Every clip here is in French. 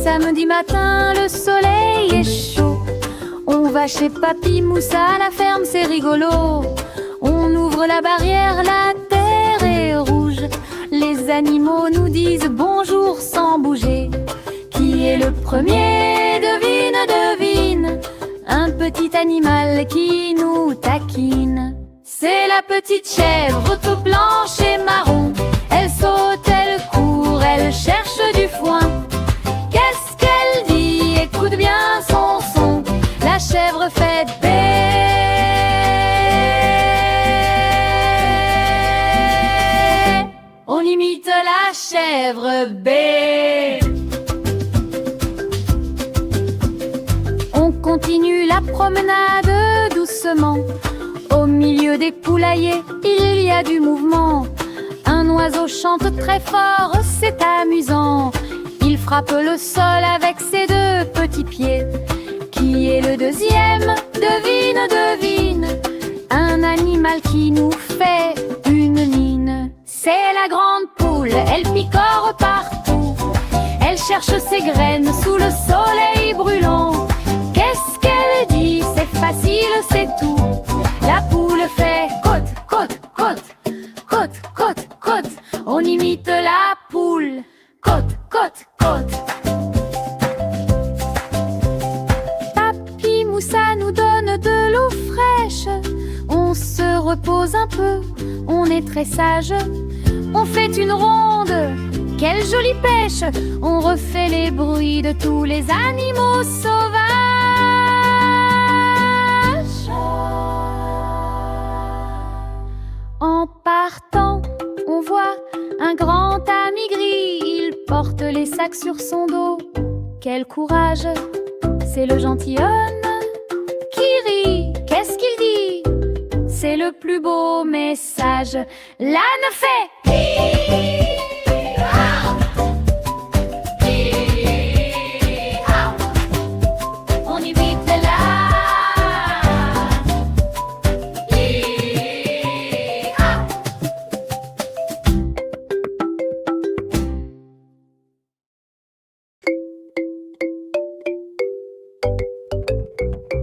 samedi matin, le soleil est chaud. On va chez Papy Moussa à la ferme, c'est rigolo. On ouvre la barrière, la terre est rouge. Les animaux nous disent bonjour sans bouger. Qui est le premier? Devine, devine. Un petit animal qui nous taquine. C'est la petite chèvre tout blanche et marron. Elle saute, elle court, elle cherche du foin. Qu'est-ce qu'elle dit? Écoute bien son son. La chèvre fait bé. On imite la chèvre bé. On continue la promenade doucement. Au milieu des poulaillers, il y a du mouvement. Un oiseau chante très fort, c'est amusant. Il frappe le sol avec ses deux petits pieds. Qui est le deuxième? Devine, devine. Un animal qui nous fait une mine. C'est la grande poule, elle picore partout. Elle cherche ses graines sous le soleil brûlant. Qu'est-ce qu'elle dit? C'est facile, c'est tout. La poule fait côte, côte, côte, côte, côte, côte. On imite la poule. Côte, côte, côte. Papy Moussa nous donne de l'eau fraîche. On se repose un peu, on est très sage. On fait une ronde, quelle jolie pêche. On refait les bruits de tous les animaux sauvages. En partant, on voit un grand ami gris. Il porte les sacs sur son dos. Quel courage! C'est le gentilhomme qui rit. Qu'est-ce qu'il dit? C'est le plus beau message. L'âne fait on imite l'âne.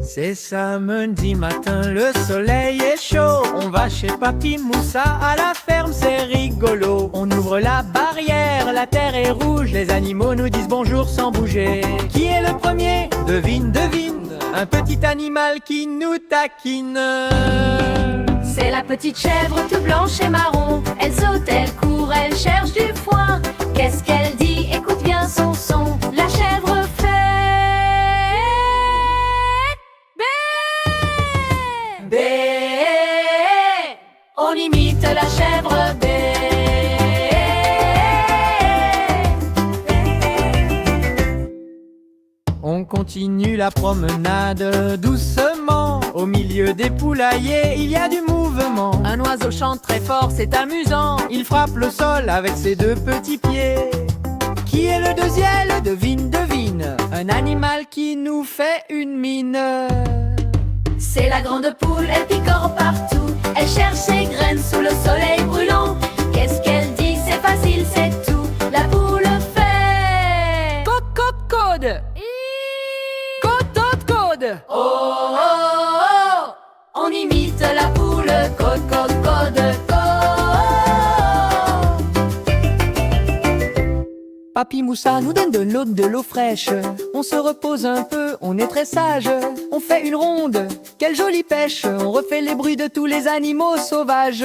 C'est samedi matin, le soleil est chaud. On va chez Papy Moussa à la ferme, c'est rigolo. On ouvre la barrière, la terre est rouge. Les animaux nous disent bonjour sans bouger. Qui est le premier? Devine, devine. Un petit animal qui nous taquine. C'est la petite chèvre tout blanche et marron. Elle saute, elle court, elle cherche du foin. Qu'est-ce qu'elle dit? Écoute bien son son. La chèvre fait bé. On imite la chèvre bé. On continue la promenade doucement. Au milieu des poulaillers, il y a du mouvement. Un oiseau chante très fort, c'est amusant. Il frappe le sol avec ses deux petits pieds. Qui est le deuxième? Devine, devine. Un animal qui nous fait une mine. C'est la grande poule, elle picore partout. Elle cherche ses graines sous le soleil brûlant. Qu'est-ce qu'elle dit? C'est facile, c'est tout. La poule fait Côte, côte, code. Côte, côte, code. oh, oh, oh. On imite la poule. Code, code, code, code. Papy Moussa nous donne de l'eau fraîche. On se repose un peu, on est très sage. On fait une ronde, quelle jolie pêche. On refait les bruits de tous les animaux sauvages.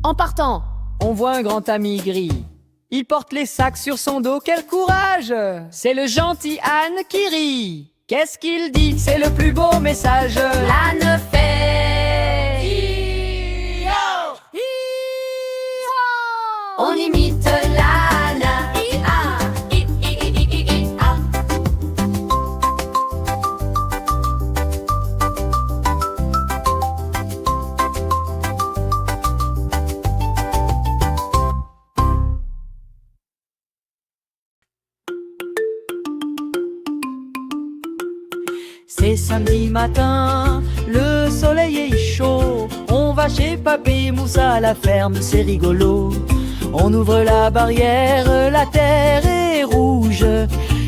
En partant, on voit un grand ami gris. Il porte les sacs sur son dos, quel courage! C'est le gentil âne qui rit. Qu'est-ce qu'il dit? C'est le plus beau message. L'âne fait Hi-ho! Hi-ho! On imite l'âne. Hi-ha, hi-hi-hi-hi-hi-ha. C'est samedi matin, le soleil est chaud. On va chez Papy Moussa à la ferme, c'est rigolo. On ouvre la barrière, la terre est rouge.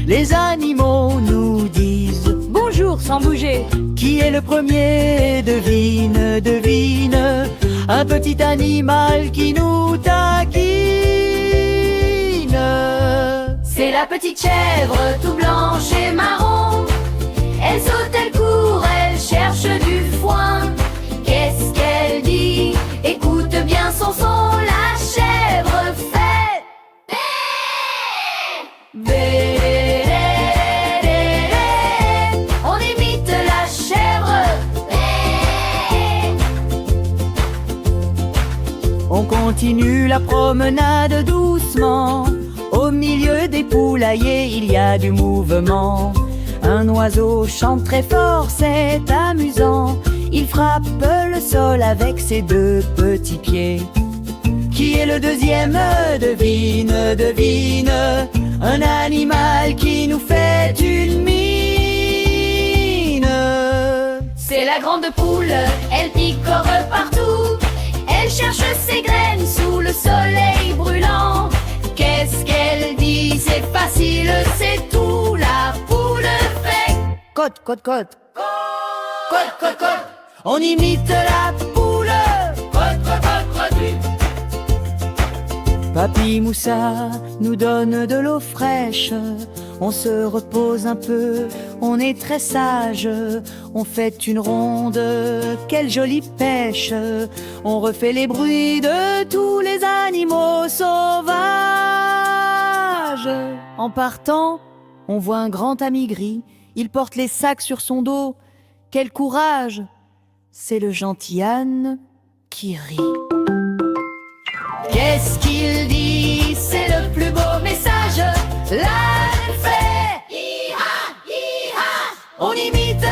Les animaux nous disent bonjour sans bouger. qui est le premier? Devine, devine. Un petit animal qui nous taquine. C'est la petite chèvre tout blanche et marron. Elle saute, elle court, elle cherche du foin. Qu'est-ce qu'elle dit? Écoute bien son son. La chèvre fait bé. On imite la chèvre. On continue la promenade doucement. Au milieu des poulaillers, il y a du mouvement. Un oiseau chante très fort, c'est amusant. Il frappe le sol avec ses deux petits pieds. Qui est le deuxième? Devine, devine. Un animal qui nous fait une mine. C'est la grande poule, elle picore partout. Elle cherche ses graines sous le soleil brûlant. Qu'est-ce qu'elle dit? C'est facile, c'est tout. La poule fait Côte, côte, côte. cote, cote, cote. On imite la poule. Cote, cote, cote, cote. Papy Moussa nous donne de l'eau fraîche. On se repose un peu, on est très sage. On fait une ronde, quelle jolie pêche. On refait les bruits de tous les animaux sauvages. En partant, on voit un grand ami gris. Il porte les sacs sur son dos. Quel courage! C'est le gentil âne qui rit. Qu'est-ce qu'il dit? C'est le plus beau message. L'âne fait hi-ha, hi-ha. On imite